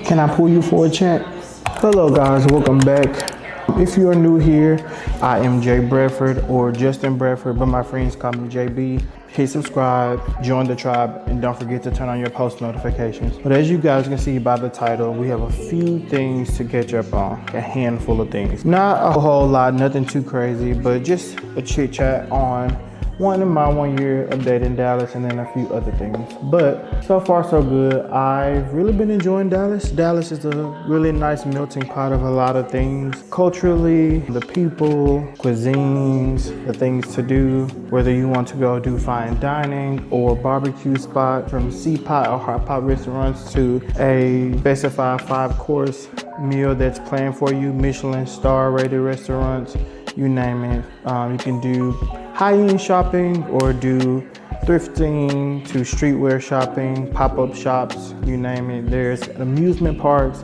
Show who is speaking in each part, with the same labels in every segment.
Speaker 1: Can I pull you for a chat? Hello guys, welcome back. If you are new here, I am Jay Bradford or Justin Bradford, but my friends call me JB. Hit subscribe, join the tribe, and don't forget to turn on your post notifications. But as you guys can see by the title, we have a few things to catch up on, a handful of things. Not a whole lot, nothing too crazy, but just a chit chat on my 1 year of dating Dallas and then a few other things. But so far so good. I've really been enjoying Dallas. Dallas is a really nice melting pot of a lot of things. Culturally, the people, cuisines, the things to do, whether you want to go do fine dining or barbecue spot, from sea pot or hot pot restaurants to a specified 5-course meal that's planned for you, Michelin star rated restaurants, you name it. You can do high-end shopping or do thrifting to streetwear shopping, pop-up shops, you name it. There's amusement parks,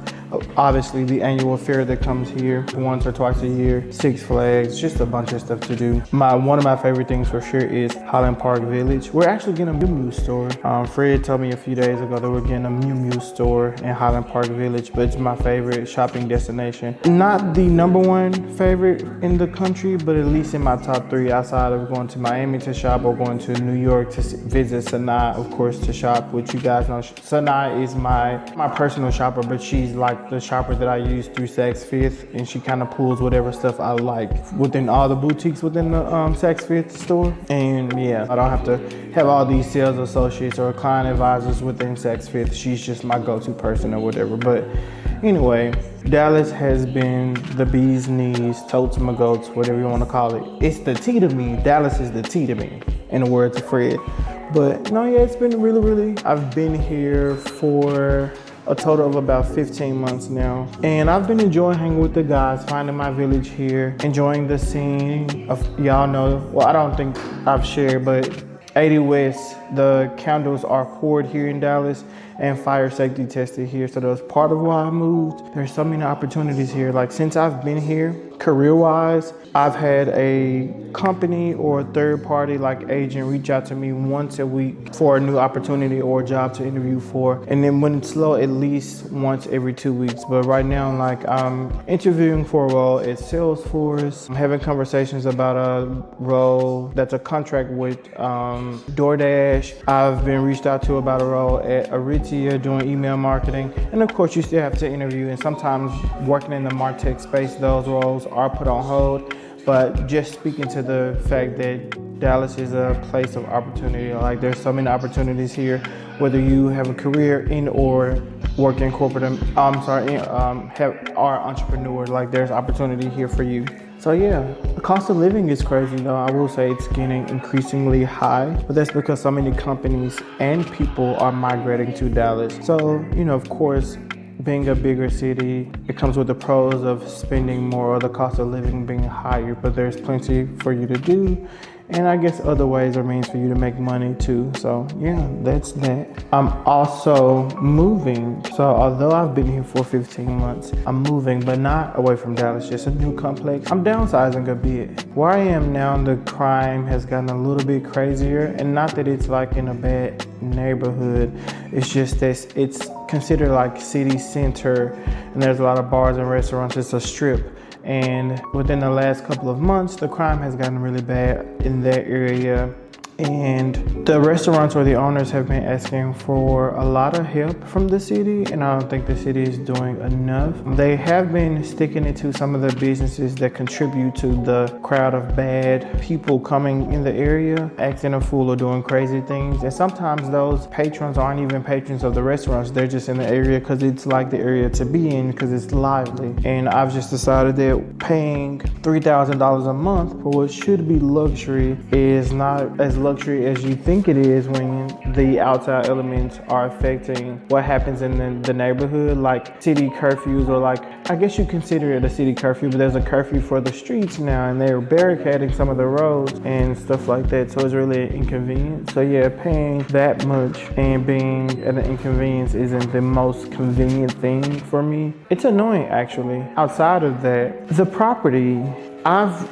Speaker 1: obviously the annual fair that comes here once or twice a year, Six Flags, just a bunch of stuff to do. One of my favorite things for sure is Highland Park Village. We're actually getting a Miu Miu store. Fred told me a few days ago that we're getting a Miu Miu store in Highland Park Village, but it's my favorite shopping destination. Not the #1 favorite in the country, but at least in my top 3 outside of going to Miami to shop or going to New York to visit Sanaa, of course, to shop, which you guys know. Sanaa is my personal shopper, but she's like the shopper that I use through Saks Fifth, and she kind of pulls whatever stuff I like within all the boutiques within the Saks Fifth store. And yeah, I don't have to have all these sales associates or client advisors within Saks Fifth. She's just my go-to person or whatever. But anyway, Dallas has been the bee's knees, totes my goats, whatever you want to call it. It's the tea to me. Dallas is the tea to me, in the words of Fred. But no, yeah, it's been really, I've been here for a total of about 15 months now. And I've been enjoying hanging with the guys, finding my village here, enjoying the scene of, y'all know, well, I don't think I've shared, but 80 West, the candles are poured here in Dallas and fire safety tested here. So that's part of why I moved. There's so many opportunities here. Like since I've been here, career-wise, I've had a company or a third party like agent reach out to me once a week for a new opportunity or a job to interview for. And then when it's slow, at least once every 2 weeks. But right now, like I'm interviewing for a role at Salesforce. I'm having conversations about a role that's a contract with DoorDash. I've been reached out to about a role at Aritzia doing email marketing. And of course, you still have to interview. And sometimes working in the MarTech space, those roles are put on hold. But just speaking to the fact that Dallas is a place of opportunity, like there's so many opportunities here, whether you have a career in or work in corporate, are entrepreneur, like there's opportunity here for you. So yeah, the cost of living is crazy though. I will say it's getting increasingly high, but that's because so many companies and people are migrating to Dallas. So, you know, of course, being a bigger city, it comes with the pros of spending more or the cost of living being higher, but there's plenty for you to do. And I guess other ways or means for you to make money too. So yeah, that's that. I'm also moving. So although I've been here for 15 months, I'm moving, but not away from Dallas, just a new complex. I'm downsizing a bit. Where I am now, the crime has gotten a little bit crazier, and not that it's like in a bad neighborhood. It's just that it's considered like city center, and there's a lot of bars and restaurants. It's a strip. And within the last couple of months, the crime has gotten really bad in that area. And the restaurants or the owners have been asking for a lot of help from the city, and I don't think the city is doing enough. They have been sticking it to some of the businesses that contribute to the crowd of bad people coming in the area, acting a fool or doing crazy things. And sometimes those patrons aren't even patrons of the restaurants. They're just in the area because it's like the area to be in because it's lively. And I've just decided that paying $3,000 a month for what should be luxury is not as luxury as you think it is when the outside elements are affecting what happens in the neighborhood, like city curfews, or like, I guess you consider it a city curfew, but there's a curfew for the streets now, and they're barricading some of the roads and stuff like that. So it's really inconvenient. So yeah, paying that much and being at an inconvenience isn't the most convenient thing for me. It's annoying actually. Outside of that, the property, I've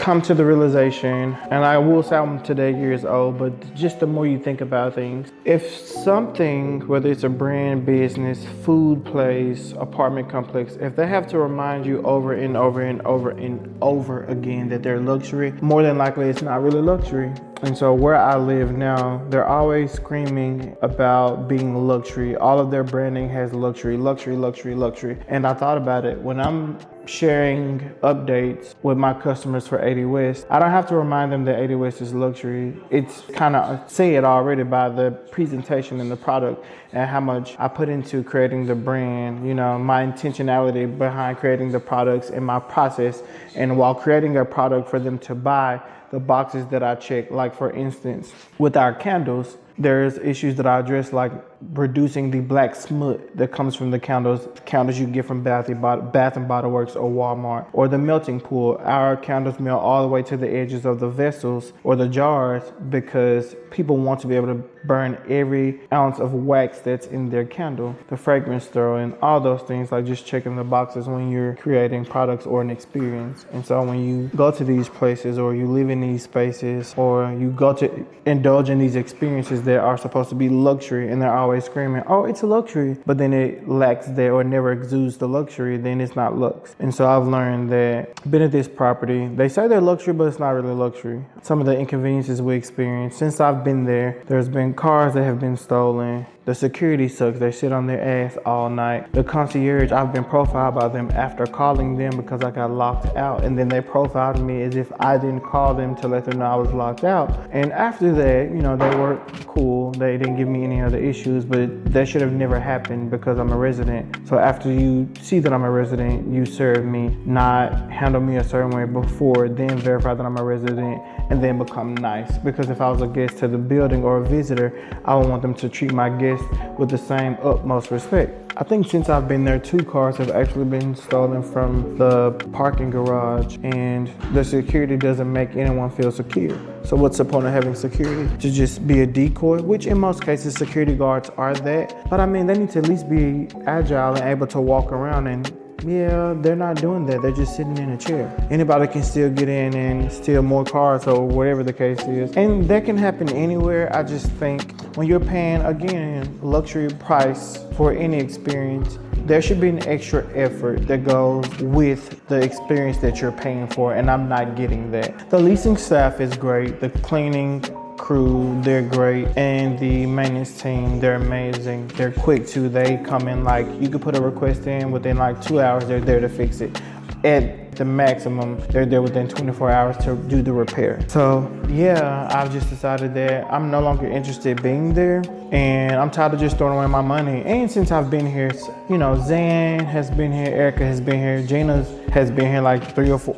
Speaker 1: come to the realization, and I will say I'm today years old, but just the more you think about things, if something, whether it's a brand, business, food place, apartment complex, if they have to remind you over and over and over and over again that they're luxury, more than likely it's not really luxury. And so where I live now, they're always screaming about being luxury. All of their branding has luxury, luxury, luxury, luxury. And I thought about it. When I'm sharing updates with my customers for 80 West, I don't have to remind them that 80 West is luxury. It's kind of said already by the presentation and the product and how much I put into creating the brand, you know, my intentionality behind creating the products and my process. And while creating a product for them to buy, the boxes that I check, like for instance, with our candles, there's issues that I address, like reducing the black smut that comes from the candles you get from Bath and Body Works or Walmart, or the melting pool. Our candles melt all the way to the edges of the vessels or the jars because people want to be able to burn every ounce of wax that's in their candle. The fragrance throw and all those things, like just checking the boxes when you're creating products or an experience. And so when you go to these places or you live in these spaces or you go to indulge in these experiences that are supposed to be luxury and they're always screaming, oh, it's a luxury, but then it lacks that or never exudes the luxury, then it's not lux. And so I've learned that being at this property, they say they're luxury, but it's not really luxury. Some of the inconveniences we experience since I've been there, there's been cars that have been stolen. The security sucks. They sit on their ass all night. The concierge, I've been profiled by them after calling them because I got locked out. And then they profiled me as if I didn't call them to let them know I was locked out. And after that, you know, they were cool. They didn't give me any other issues, but that should have never happened because I'm a resident. So after you see that I'm a resident, you serve me, not handle me a certain way before, then verify that I'm a resident, and then become nice. Because if I was a guest to the building or a visitor, I would want them to treat my guests with the same utmost respect. I think since I've been there, 2 cars have actually been stolen from the parking garage, and the security doesn't make anyone feel secure. So what's the point of having security? To just be a decoy, which in most cases security guards are that. But I mean, they need to at least be agile and able to walk around, and yeah, they're not doing that. They're just sitting in a chair. Anybody can still get in and steal more cars or whatever the case is. And that can happen anywhere. I just think when you're paying, again, luxury price for any experience, there should be an extra effort that goes with the experience that you're paying for, and I'm not getting that. The leasing staff is great. The cleaning crew, they're great, and the maintenance team, they're amazing. They're quick too. They come in, like, you could put a request in within like 2 hours, they're there to fix it. At the maximum, they're there within 24 hours to do the repair. So yeah, I've just decided that I'm no longer interested being there, and I'm tired of just throwing away my money. And since I've been here, you know, Zan has been here, Erica has been here, Gina has been here like 3 or 4,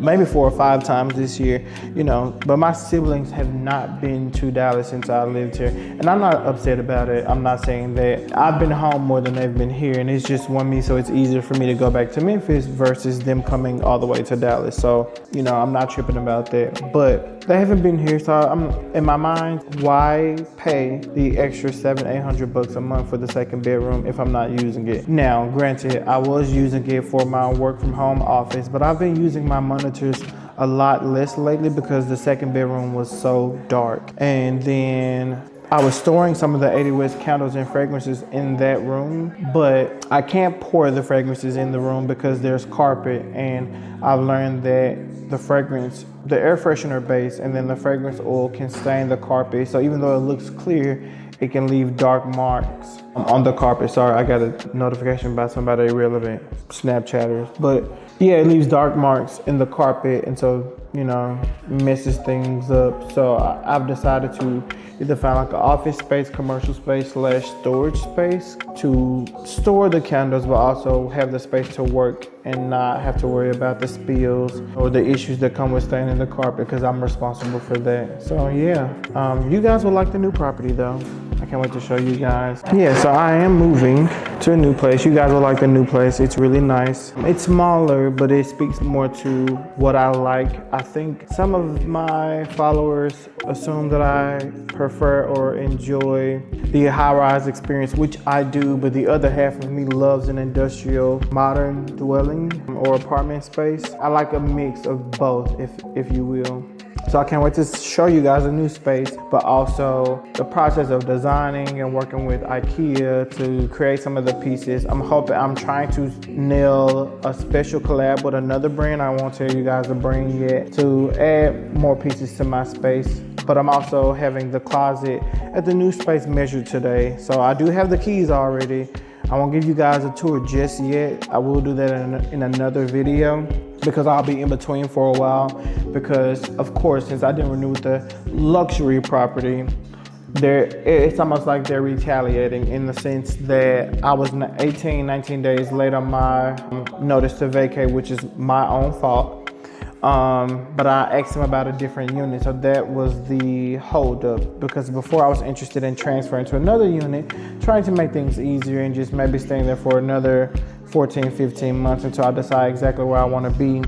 Speaker 1: maybe 4 or 5 times this year, you know, but my siblings have not been to Dallas since I lived here. And I'm not upset about it. I'm not saying that. I've been home more than they've been here, and it's just won me, so it's easier for me to go back to Memphis versus them coming all the way to Dallas. So, you know, I'm not tripping about that. But they haven't been here, so I'm in my mind, why pay the extra $700-800 a month for the second bedroom if I'm not using it? Now, granted, I was using it for my work from home office, but I've been using my monitors a lot less lately because the second bedroom was so dark. And then I was storing some of the 80 West candles and fragrances in that room, but I can't pour the fragrances in the room because there's carpet, and I've learned that the fragrance, the air freshener base, and then the fragrance oil can stain the carpet. So even though it looks clear, it can leave dark marks on the carpet. Sorry, I got a notification by somebody irrelevant, Snapchatters. But yeah, it leaves dark marks in the carpet, and so, you know, messes things up. So I've decided to either find like an office space, commercial space / storage space to store the candles, but also have the space to work and not have to worry about the spills or the issues that come with staining the carpet, because I'm responsible for that. So yeah, you guys will like the new property though. I can't wait to show you guys. Yeah, so I am moving to a new place. You guys will like the new place. It's really nice. It's smaller, but it speaks more to what I like. I think some of my followers assume that I prefer or enjoy the high-rise experience, which I do, but the other half of me loves an industrial, modern dwelling. dwelling or apartment space. I like a mix of both, if you will. So I can't wait to show you guys a new space, but also the process of designing and working with IKEA to create some of the pieces. I'm trying to nail a special collab with another brand. I won't tell you guys the brand yet, to add more pieces to my space. But I'm also having the closet at the new space measured today. So I do have the keys already. I won't give you guys a tour just yet. I will do that in another video, because I'll be in between for a while. Because of course, since I didn't renew with the luxury property, it's almost like they're retaliating, in the sense that I was 19 days late on my notice to vacate, which is my own fault. But I asked him about a different unit, so that was the holdup. Because before, I was interested in transferring to another unit, trying to make things easier and just maybe staying there for another 14, 15 months until I decide exactly where I want to be.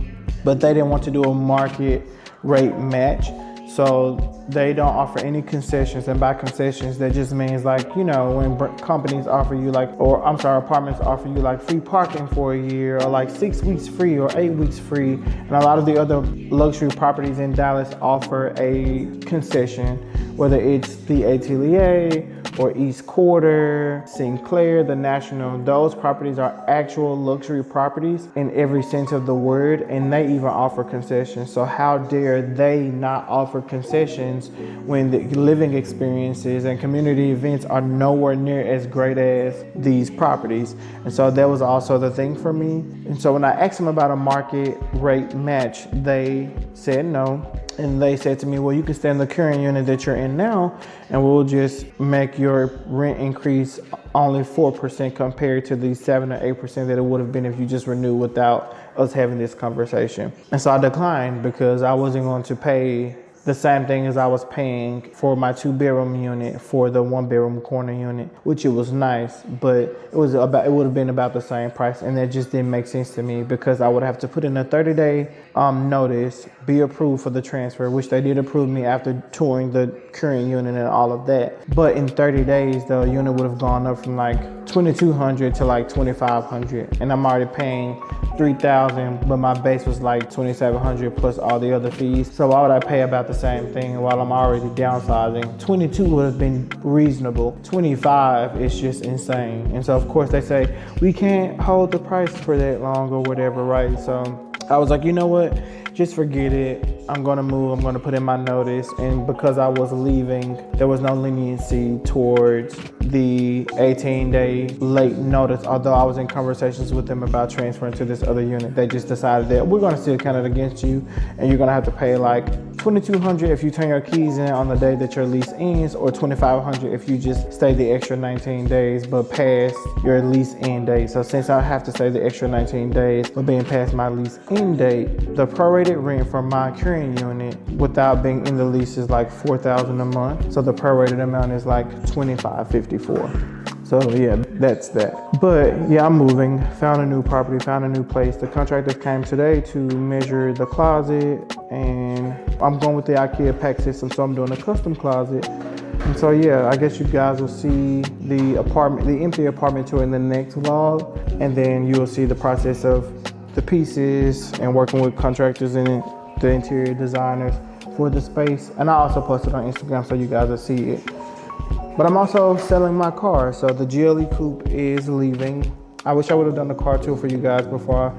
Speaker 1: But they didn't want to do a market rate match, so they don't offer any concessions. And by concessions, that just means, like, you know, when companies offer you apartments offer you like free parking for a year, or like 6 weeks free or 8 weeks free. And a lot of the other luxury properties in Dallas offer a concession, whether it's the Atelier or East Quarter, Sinclair, the National. Those properties are actual luxury properties in every sense of the word, and they even offer concessions. So how dare they not offer concessions when the living experiences and community events are nowhere near as great as these properties? And so that was also the thing for me. And so when I asked them about a market rate match, they said no. And they said to me, well, you can stay in the current unit that you're in now, and we'll just make your rent increase only 4% compared to the 7 or 8% that it would have been if you just renewed without us having this conversation. And so I declined, because I wasn't going to pay the same thing as I was paying for my 2-bedroom unit for the 1-bedroom corner unit, which it was nice, but it would have been about the same price. And that just didn't make sense to me, because I would have to put in a 30-day notice, be approved for the transfer, which they did approve me after touring the current unit and all of that. But in 30 days, the unit would have gone up from like $2,200 to like $2,500, and I'm already paying $3,000, but my base was like $2,700 plus all the other fees. So why would I pay about the same thing while I'm already downsizing? 22 would have been reasonable. 25 is just insane. And so of course they say we can't hold the price for that long or whatever, right? So I was like, you know what? Just forget it. I'm gonna move. I'm gonna put in my notice. And because I was leaving, there was no leniency towards the 18-day late notice. Although I was in conversations with them about transferring to this other unit, they just decided that we're gonna still count it against you, and you're gonna have to pay like $2,200 if you turn your keys in on the day that your lease ends, or $2,500 if you just stay the extra 19 days but past your lease end date. So since I have to stay the extra 19 days but being past my lease end date, the prorated rent for my current unit without being in the lease is like $4,000 a month. So the prorated amount is like $2,554. So yeah, that's that. But yeah, I'm moving, found a new property, found a new place. The contractor came today to measure the closet, and I'm going with the IKEA pack system, so I'm doing a custom closet. And so yeah, I guess you guys will see the empty apartment tour in the next vlog, and then you'll see the process of the pieces and working with contractors and the interior designers for the space. And I also posted on Instagram so you guys will see it. But I'm also selling my car. So the GLE Coupe is leaving. I wish I would have done the car tour for you guys before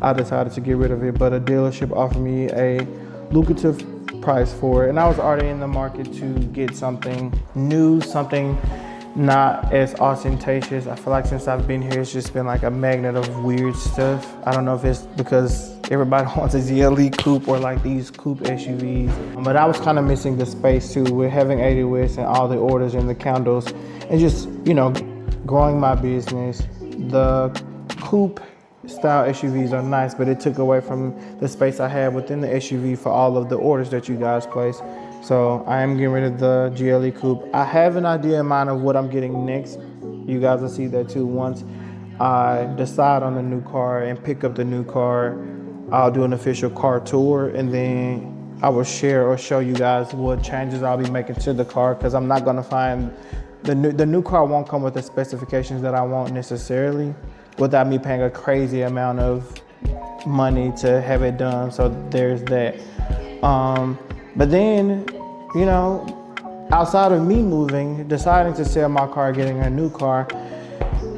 Speaker 1: I decided to get rid of it, but a dealership offered me a lucrative price for it. And I was already in the market to get something new, something not as ostentatious. I feel like since I've been here, it's just been like a magnet of weird stuff. I don't know if it's because everybody wants a GLE coupe or like these coupe SUVs. But I was kind of missing the space too with having 80 West and all the orders and the candles and just, you know, growing my business. The coupe style SUVs are nice, but it took away from the space I had within the SUV for all of the orders that you guys place. So I am getting rid of the GLE coupe. I have an idea in mind of what I'm getting next. You guys will see that too. Once I decide on the new car and pick up the new car, I'll do an official car tour, and then I will share or show you guys what changes I'll be making to the car, because I'm not gonna find the new car won't come with the specifications that I want necessarily, without me paying a crazy amount of money to have it done. So there's that. But then, you know, outside of me moving, deciding to sell my car, getting a new car,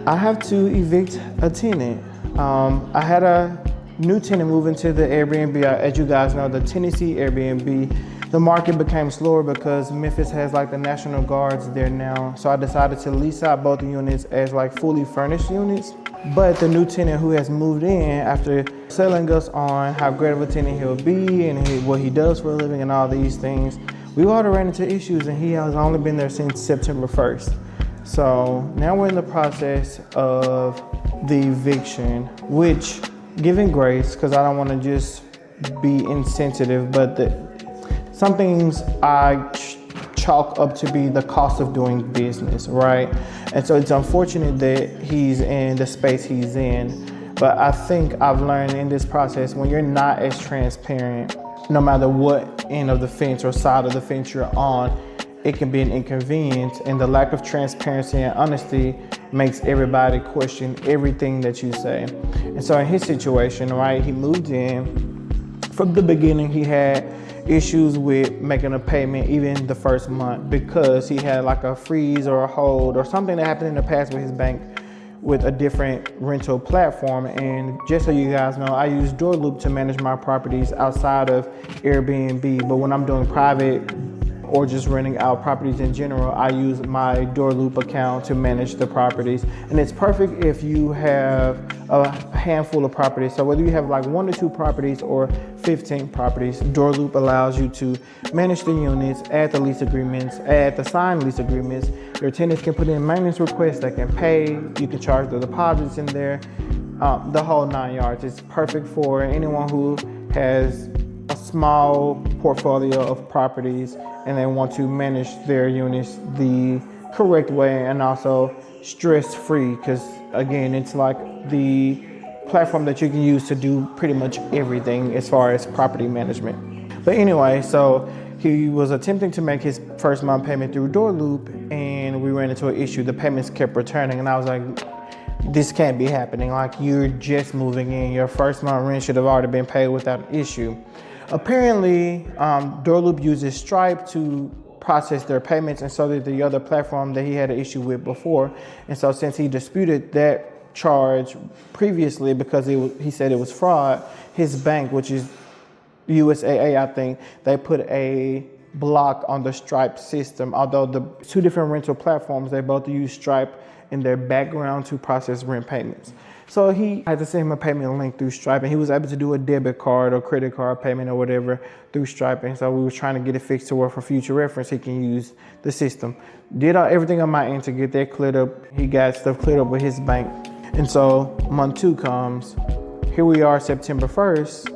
Speaker 1: I have to evict a tenant. I had a new tenant move into the Airbnb. As you guys know, the Tennessee Airbnb, the market became slower because Memphis has like the National Guards there now. So I decided to lease out both the units as like fully furnished units. But the new tenant who has moved in, after selling us on how great of a tenant he'll be and what he does for a living and all these things, we already ran into issues, and he has only been there since September 1st. So now we're in the process of the eviction, which, giving grace, because I don't want to just be insensitive, but some things I chalk up to be the cost of doing business, right? And so it's unfortunate that he's in the space he's in. But I think I've learned in this process, when you're not as transparent, no matter what end of the fence or side of the fence you're on, it can be an inconvenience. And the lack of transparency and honesty makes everybody question everything that you say. And so in his situation, right, he moved in. From the beginning, he had issues with making a payment even the first month because he had like a freeze or a hold or something that happened in the past with his bank with a different rental platform. And just so you guys know, I use DoorLoop to manage my properties outside of Airbnb, but when I'm doing private or just renting out properties in general, I use my DoorLoop account to manage the properties. And it's perfect if you have a handful of properties. So whether you have like 1 to 2 properties or 15 properties, DoorLoop allows you to manage the units, add the lease agreements, add the signed lease agreements. Your tenants can put in maintenance requests, they can pay, you can charge the deposits in there, the whole 9 yards. It's perfect for anyone who has a small portfolio of properties and they want to manage their units the correct way and also stress-free, because again, it's like the platform that you can use to do pretty much everything as far as property management. But anyway, so he was attempting to make his first month payment through DoorLoop, and we ran into an issue. The payments kept returning, and I was like, this can't be happening. Like, you're just moving in. Your first month rent should have already been paid without an issue. Apparently, DoorLoop uses Stripe to process their payments, and so did the other platform that he had an issue with before. And so since he disputed that charge previously because he said it was fraud, his bank, which is USAA, I think, they put a block on the Stripe system. Although the 2 different rental platforms, they both use Stripe in their background to process rent payments. So he had to send him a payment link through Stripe, and he was able to do a debit card or credit card payment or whatever through Stripe. And so we were trying to get it fixed to where for future reference, he can use the system. Did everything on my end to get that cleared up. He got stuff cleared up with his bank. And so month 2 comes. Here we are, September 1st.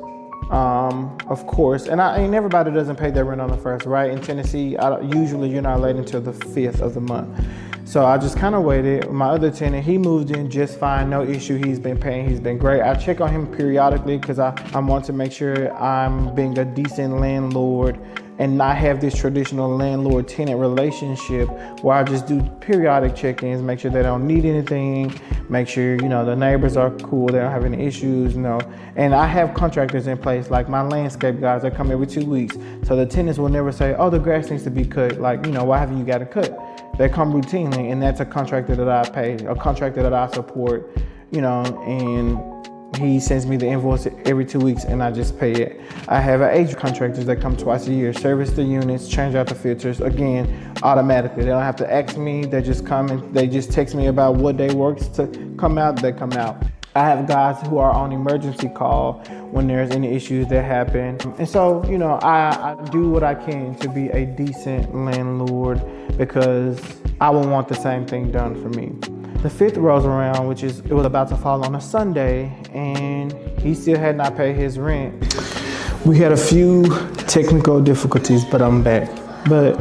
Speaker 1: Of course, and everybody doesn't pay their rent on the 1st, right? In Tennessee, usually you're not late until the 5th of the month. So I just kind of waited. My other tenant, he moved in just fine, no issue. He's been paying, he's been great. I check on him periodically because I want to make sure I'm being a decent landlord and not have this traditional landlord-tenant relationship where I just do periodic check-ins, make sure they don't need anything, make sure, the neighbors are cool, they don't have any issues, And I have contractors in place, like my landscape guys that come every 2 weeks. So the tenants will never say, oh, the grass needs to be cut. Like, why haven't you got it cut? They come routinely, and that's a contractor that I pay, a contractor that I support, and he sends me the invoice every 2 weeks and I just pay it. I have agent contractors that come twice a year, service the units, change out the filters, again, automatically. They don't have to ask me, they just come and they just text me about what day works to come out, they come out. I have guys who are on emergency call when there's any issues that happen. And so, I do what I can to be a decent landlord because I will want the same thing done for me. The 5th rolls around, it was about to fall on a Sunday, and he still had not paid his rent. We had a few technical difficulties, but I'm back. But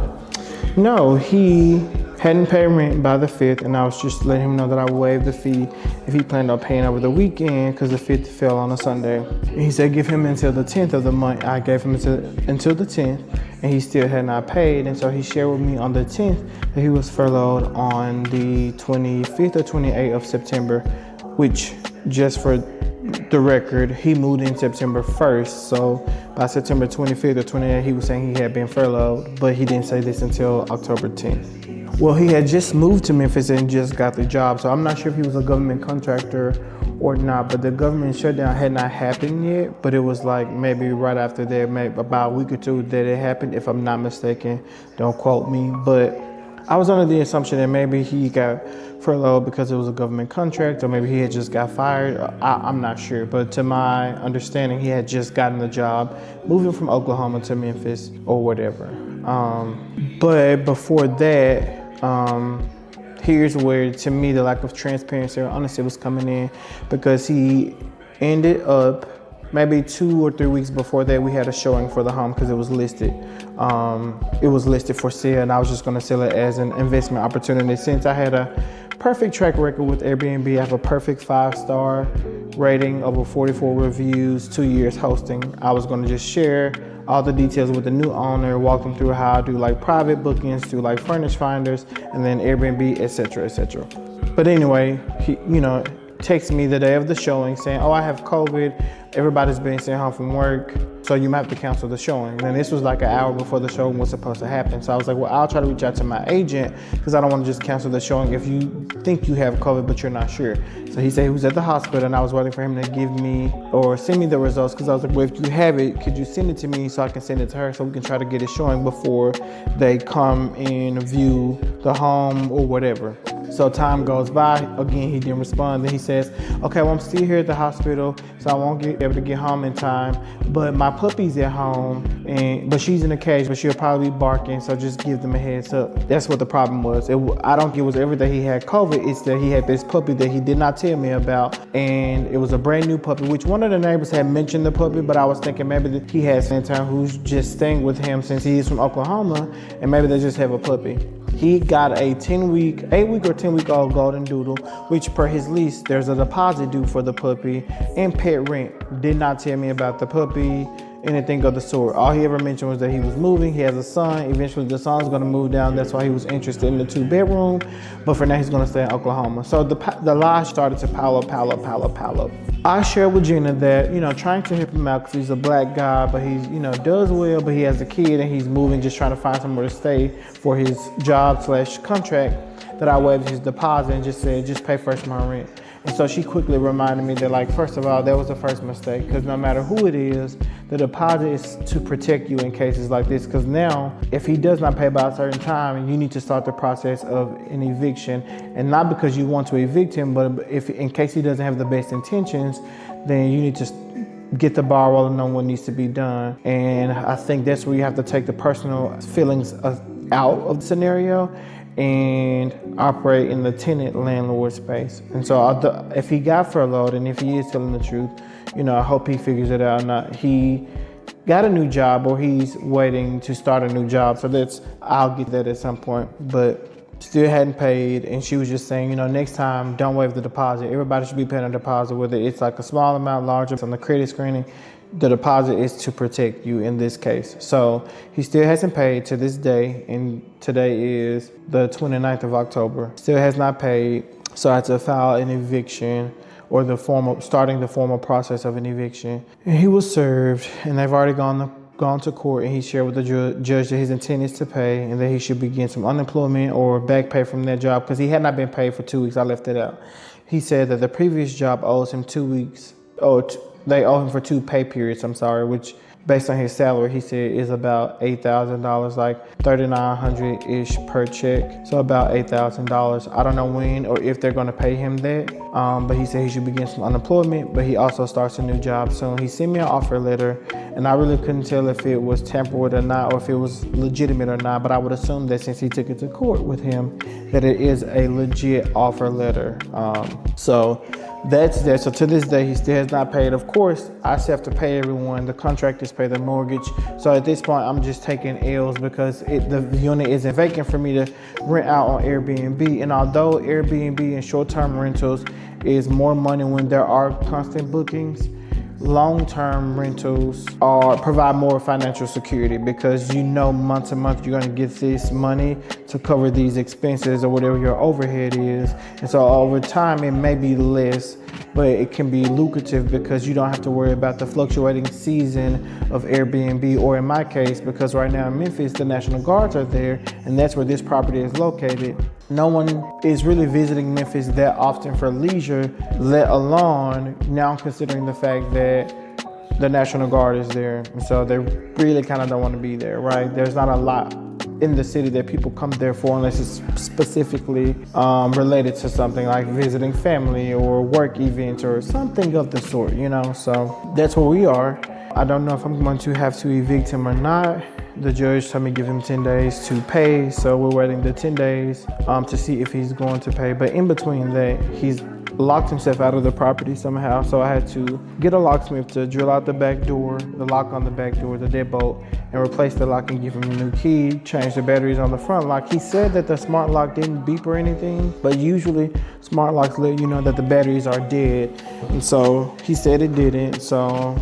Speaker 1: no, he hadn't paid rent by the 5th, and I was just letting him know that I waived the fee if he planned on paying over the weekend because the 5th fell on a Sunday. And he said give him until the 10th of the month. I gave him until the 10th, and he still had not paid. And so he shared with me on the 10th that he was furloughed on the 25th or 28th of September, which, just for the record, he moved in September 1st. So by September 25th or 28th, he was saying he had been furloughed, but he didn't say this until October 10th. Well, he had just moved to Memphis and just got the job. So I'm not sure if he was a government contractor or not, but the government shutdown had not happened yet, but it was like maybe right after that, maybe about a week or two that it happened, if I'm not mistaken. Don't quote me, but I was under the assumption that maybe he got furloughed because it was a government contract, or maybe he had just got fired. I'm not sure, but to my understanding, he had just gotten the job moving from Oklahoma to Memphis or whatever. But before that, here's where, to me, the lack of transparency or honesty was coming in, because he ended up, maybe 2 or 3 weeks before that, we had a showing for the home because it was listed. It was listed for sale, and I was just going to sell it as an investment opportunity. Since I had a perfect track record with Airbnb, I have a perfect 5-star rating, over 44 reviews, 2 years hosting. I was going to just share all the details with the new owner, walk them through how I do like private bookings, do like furnish finders, and then Airbnb, etc., etc. But anyway, he, texted me the day of the showing saying, "Oh, I have COVID. Everybody's been sent home from work, so you might have to cancel the showing." And this was like an hour before the showing was supposed to happen. So I was like, well, I'll try to reach out to my agent, because I don't want to just cancel the showing if you think you have COVID, but you're not sure. So he said he was at the hospital, and I was waiting for him to give me or send me the results, because I was like, well, if you have it, could you send it to me so I can send it to her so we can try to get it showing before they come and view the home or whatever. So time goes by. Again, he didn't respond. Then he says, okay, well, I'm still here at the hospital, so I won't be able to get home in time. But my puppy's at home, but she's in a cage, but she'll probably be barking, so just give them a heads up. That's what the problem was. I don't think it was ever that he had COVID. It's that he had this puppy that he did not tell me about. And it was a brand new puppy, which one of the neighbors had mentioned the puppy, but I was thinking maybe that he has an intern who's just staying with him since he is from Oklahoma, and maybe they just have a puppy. He got a 8-week or 10-week-old golden doodle, which per his lease, there's a deposit due for the puppy and pet rent. Did not tell me about the puppy, anything of the sort. All he ever mentioned was that he was moving. He has a son. Eventually the son's gonna move down. That's why he was interested in the 2-bedroom. But for now, he's gonna stay in Oklahoma. So the lies started to pile up. I shared with Gina that, trying to help him out because he's a black guy, but he's, does well, but he has a kid and he's moving, just trying to find somewhere to stay for his job/contract, that I waived his deposit and just said, just pay first month rent. And so she quickly reminded me that, first of all, that was the first mistake, because no matter who it is, the deposit is to protect you in cases like this. Because now, if he does not pay by a certain time, you need to start the process of an eviction. And not because you want to evict him, but if in case he doesn't have the best intentions, then you need to get the ball rolling on what needs to be done. And I think that's where you have to take the personal feelings out of the scenario and operate in the tenant-landlord space. And so if he got furloughed, and if he is telling the truth, I hope he figures it out. Not he got a new job, or he's waiting to start a new job. So I'll get that at some point, but still hadn't paid. And she was just saying, next time, don't waive the deposit. Everybody should be paying a deposit, whether it's like a small amount, larger. On the credit screening, the deposit is to protect you in this case. So he still hasn't paid to this day, and today is the 29th of October. Still has not paid, so I had to file an eviction, or starting the formal process of an eviction. And he was served, and they've already gone to court, and he shared with the judge that his intent is to pay, and that he should begin some unemployment or back pay from that job, because he had not been paid for 2 weeks. I left it out. He said that the previous job owes him 2 weeks. They owe him for 2 pay periods, which based on his salary, he said is about $8,000, like $3,900-ish per check. So about $8,000. I don't know when or if they're gonna pay him that, but he said he should begin some unemployment, but he also starts a new job soon. He sent me an offer letter, and I really couldn't tell if it was tampered or not, or if it was legitimate or not, but I would assume that since he took it to court with him, that it is a legit offer letter. So that's that. So to this day, he still has not paid. Of course, I still have to pay everyone. The contractors pay the mortgage. So at this point, I'm just taking L's because the unit isn't vacant for me to rent out on Airbnb. And although Airbnb and short-term rentals is more money when there are constant bookings, long-term rentals are provide more financial security because you know month to month you're going to get this money to cover these expenses or whatever your overhead is. And so over time it may be less, but it can be lucrative because you don't have to worry about the fluctuating season of Airbnb, or in my case, because right now in Memphis, the National Guards are there, and that's where this property is located. No one is really visiting Memphis that often for leisure, let alone now considering the fact that the National Guard is there. And so they really kind of don't want to be there, right? There's not a lot in the city that people come there for unless it's specifically related to something like visiting family or work events or something of the sort, you know? So that's where we are. I don't know if I'm going to have to evict him or not. The judge told me give him 10 days to pay, so we're waiting the 10 days to see if he's going to pay. But in between that, he's locked himself out of the property somehow, so I had to get a locksmith to drill out the back door, the lock on the back door, the deadbolt, and replace the lock and give him a new key, change the batteries on the front lock. He said that the smart lock didn't beep or anything, but usually smart locks let you know that the batteries are dead, and so he said it didn't. So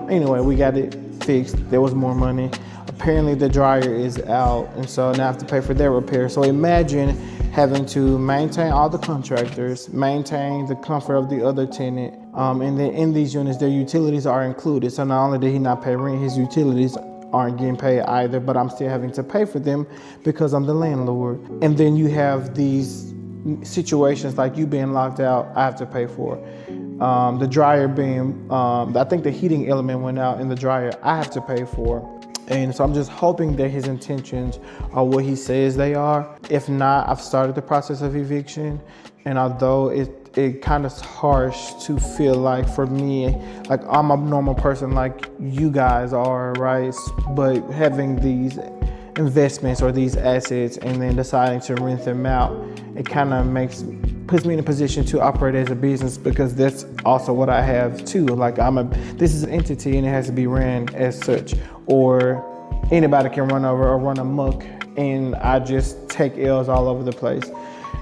Speaker 1: anyway, we got it fixed. There was more money. Apparently the dryer is out, and so now I have to pay for their repair. So imagine having to maintain all the contractors, maintain the comfort of the other tenant, and then in these units, their utilities are included. So not only did he not pay rent, his utilities aren't getting paid either, but I'm still having to pay for them because I'm the landlord. And then you have these situations like you being locked out, I have to pay for. The dryer being, I think the heating element went out in the dryer, I have to pay for. And so I'm just hoping that his intentions are what he says they are. If not, I've started the process of eviction. And although it kind of harsh to feel like for me, like I'm a normal person like you guys are, right? But having these investments or these assets and then deciding to rent them out, it kind of puts me in a position to operate as a business, because that's also what I have too. Like this is an entity and it has to be ran as such, or anybody can run over or run amok and I just take L's all over the place.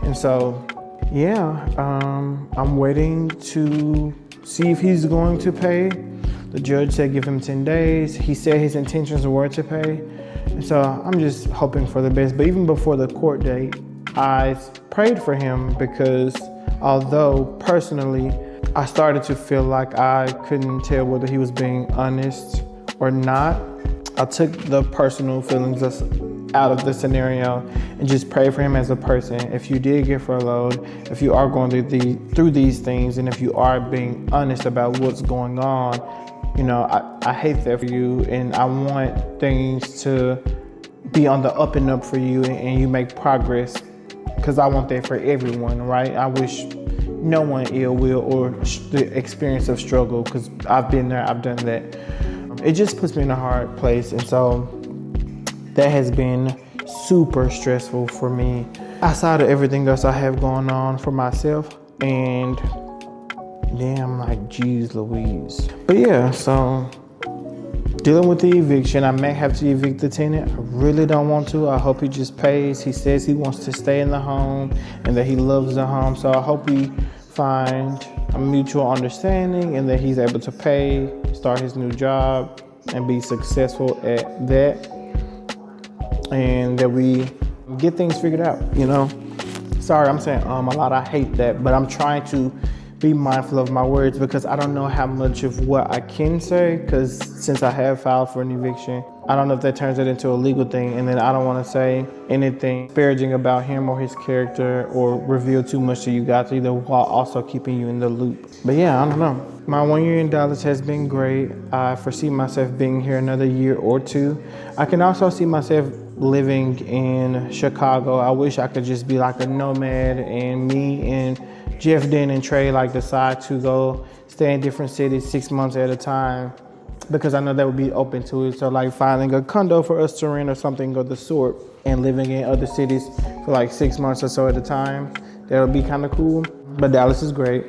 Speaker 1: And so, yeah, I'm waiting to see if he's going to pay. The judge said give him 10 days. He said his intentions were to pay. And so I'm just hoping for the best. But even before the court date, I prayed for him because although personally I started to feel like I couldn't tell whether he was being honest or not, I took the personal feelings out of the scenario and just prayed for him as a person. If you did get furloughed, if you are going through these things, and if you are being honest about what's going on, you know, I hate that for you, and I want things to be on the up and up for you and you make progress, because I want that for everyone, right? I wish no one ill will or the experience of struggle, because I've been there, I've done that. It just puts me in a hard place, and so that has been super stressful for me. Outside of everything else I have going on for myself, and damn, like, geez Louise. But yeah, so dealing with the eviction, I may have to evict the tenant. I really don't want to. I hope he just pays. He says he wants to stay in the home and that he loves the home. So I hope we find a mutual understanding and that he's able to pay, start his new job, and be successful at that. And that we get things figured out, you know? Sorry, I'm saying a lot. I hate that, but I'm trying to be mindful of my words because I don't know how much of what I can say, because since I have filed for an eviction, I don't know if that turns it into a legal thing, and then I don't want to say anything disparaging about him or his character or reveal too much to you guys either, while also keeping you in the loop. But yeah, I don't know. My 1 year in Dallas has been great. I foresee myself being here another year or two. I can also see myself living in Chicago. I wish I could just be like a nomad, and me and Jeff, Dan, and Trey like decide to go stay in different cities 6 months at a time, because I know that would be open to it. So like finding a condo for us to rent or something of the sort and living in other cities for like 6 months or so at a time, that would be kind of cool. But Dallas is great.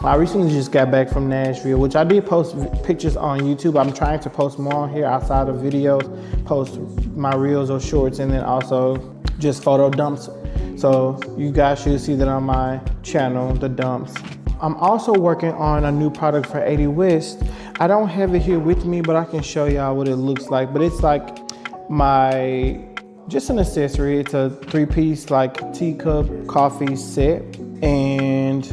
Speaker 1: I recently just got back from Nashville, which I did post pictures on YouTube. I'm trying to post more on here outside of videos, post my reels or shorts, and then also just photo dumps. So you guys should see that on my channel, the dumps. I'm also working on a new product for 80 West. I don't have it here with me, but I can show y'all what it looks like. But it's like just an accessory. It's a 3-piece like teacup coffee set. And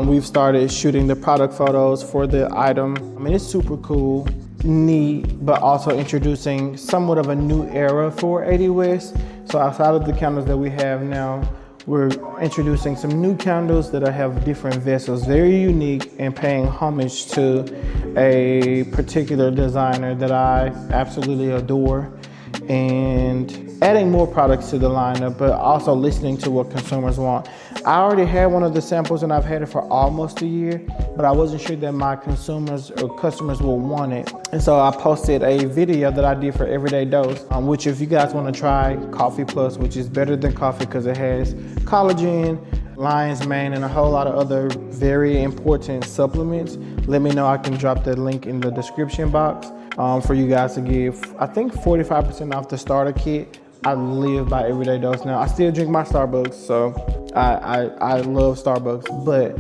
Speaker 1: we've started shooting the product photos for the item. I mean, it's super cool, neat, but also introducing somewhat of a new era for 80 West. So outside of the candles that we have now, we're introducing some new candles that have different vessels, very unique, and paying homage to a particular designer that I absolutely adore, and adding more products to the lineup, but also listening to what consumers want. I already had one of the samples and I've had it for almost a year, but I wasn't sure that my consumers or customers will want it. And so I posted a video that I did for Everyday Dose, which if you guys want to try Coffee Plus, which is better than coffee because it has collagen, lion's mane, and a whole lot of other very important supplements, let me know. I can drop the link in the description box for you guys to give, I think 45% off the starter kit. I live by Everyday Dose now. I still drink my Starbucks, so I love Starbucks, but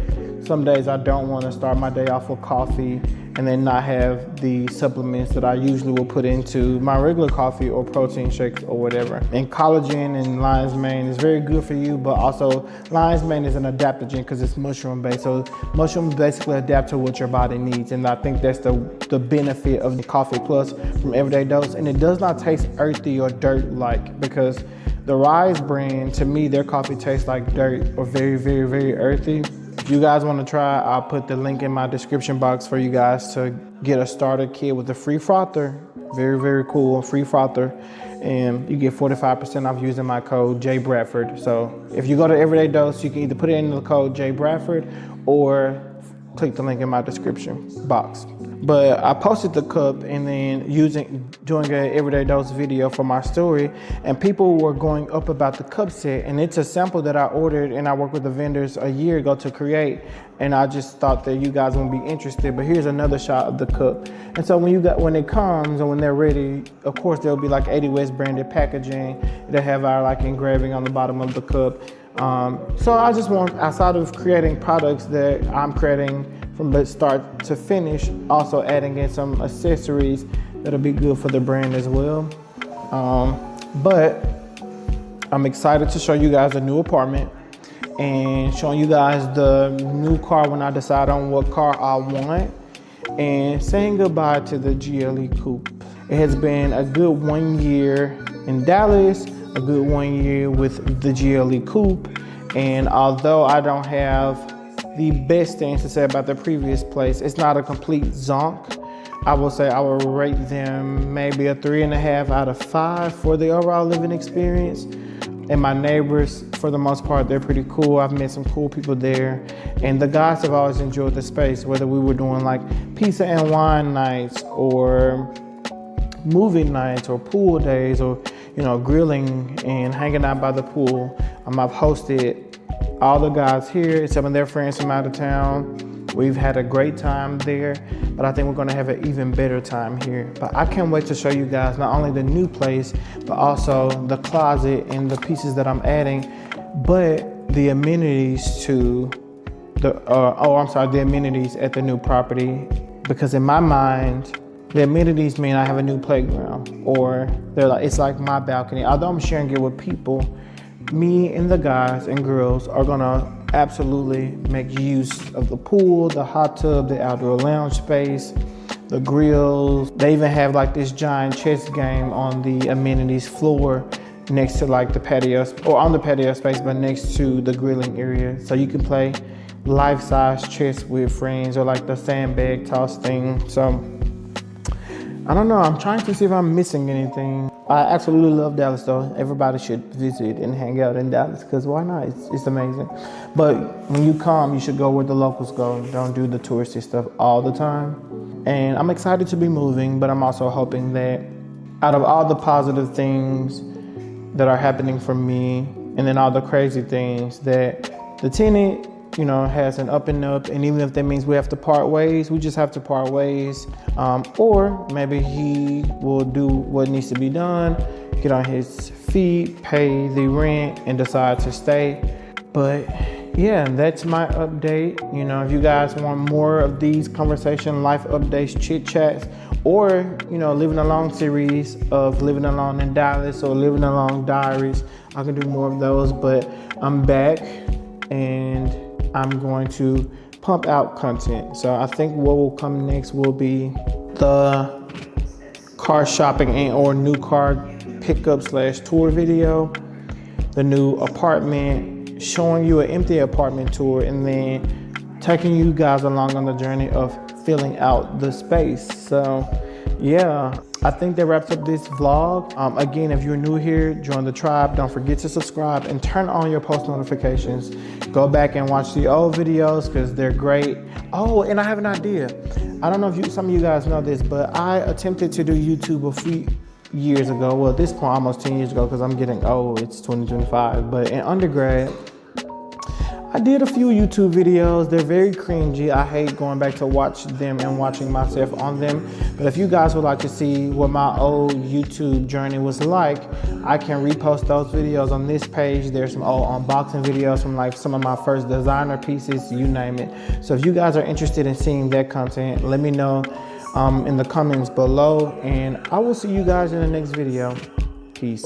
Speaker 1: some days I don't want to start my day off with coffee and then not have the supplements that I usually will put into my regular coffee or protein shakes or whatever. And collagen and lion's mane is very good for you, but also lion's mane is an adaptogen because it's mushroom based. So mushrooms basically adapt to what your body needs. And I think that's the benefit of the Coffee Plus from Everyday Dose. And it does not taste earthy or dirt-like, because the Rise brand, to me, their coffee tastes like dirt or very, very, very earthy. If you guys want to try, I'll put the link in my description box for you guys to get a starter kit with a free frother. Very, very cool, free frother. And you get 45% off using my code JBradford. So if you go to Everyday Dose, you can either put in the code JBradford or click the link in my description box. But I posted the cup and then doing an Everyday Dose video for my story, and people were going up about the cup set, and it's a sample that I ordered and I worked with the vendors a year ago to create, and I just thought that you guys would be interested. But here's another shot of the cup. And so when it comes and when they're ready, of course there'll be like 80 West branded packaging. It'll have our like engraving on the bottom of the cup. So I just want, outside of creating products that I'm creating from the start to finish, also adding in some accessories that'll be good for the brand as well. But I'm excited to show you guys a new apartment and showing you guys the new car when I decide on what car I want, and saying goodbye to the GLE Coupe. It has been a good 1 year in Dallas, a good 1 year with the GLE Coupe, and although I don't have the best things to say about the previous place, it's not a complete zonk. I will say I will rate them maybe a 3.5 out of 5 for the overall living experience. And my neighbors, for the most part, they're pretty cool. I've met some cool people there. And the guys have always enjoyed the space, whether we were doing like pizza and wine nights or movie nights or pool days or, grilling and hanging out by the pool. I've hosted all the guys here, some of their friends from out of town. We've had a great time there, but I think we're gonna have an even better time here. But I can't wait to show you guys not only the new place, but also the closet and the pieces that I'm adding, but the amenities to the amenities at the new property. Because in my mind, the amenities mean I have a new playground, or it's like my balcony. Although I'm sharing it with people, me and the guys and girls are gonna absolutely make use of the pool, the hot tub, the outdoor lounge space, the grills. They even have like this giant chess game on the amenities floor next to like the patio, or on the patio space, but next to the grilling area. So you can play life-size chess with friends, or like the sandbag toss thing. So I don't know, I'm trying to see if I'm missing anything. I absolutely love Dallas though. Everybody should visit and hang out in Dallas, because why not? It's amazing. But when you come, you should go where the locals go. Don't do the touristy stuff all the time. And I'm excited to be moving, but I'm also hoping that out of all the positive things that are happening for me, and then all the crazy things, that the tenant has an up and up, and even if that means we have to part ways, we just have to part ways. Or maybe he will do what needs to be done, get on his feet, pay the rent, and decide to stay. But yeah, that's my update. You know, if you guys want more of these conversation, life updates, chit chats, or, you know, living alone series of living alone in Dallas or living alone diaries, I can do more of those. But I'm back and I'm going to pump out content. So I think what will come next will be the car shopping and or new car pickup / tour video, the new apartment, showing you an empty apartment tour, and then taking you guys along on the journey of filling out the space. So yeah, I think that wraps up this vlog. Again, if you're new here, join the tribe. Don't forget to subscribe and turn on your post notifications. Go back and watch the old videos because they're great. Oh, and I have an idea. I don't know if some of you guys know this, but I attempted to do YouTube a few years ago. Well, at this point, almost 10 years ago, because I'm getting old. It's 2025. But in undergrad, I did a few YouTube videos. They're very cringy. I hate going back to watch them and watching myself on them. But if you guys would like to see what my old YouTube journey was like, I can repost those videos on this page. There's some old unboxing videos from like some of my first designer pieces, you name it. So if you guys are interested in seeing that content, let me know in the comments below, and I will see you guys in the next video. Peace.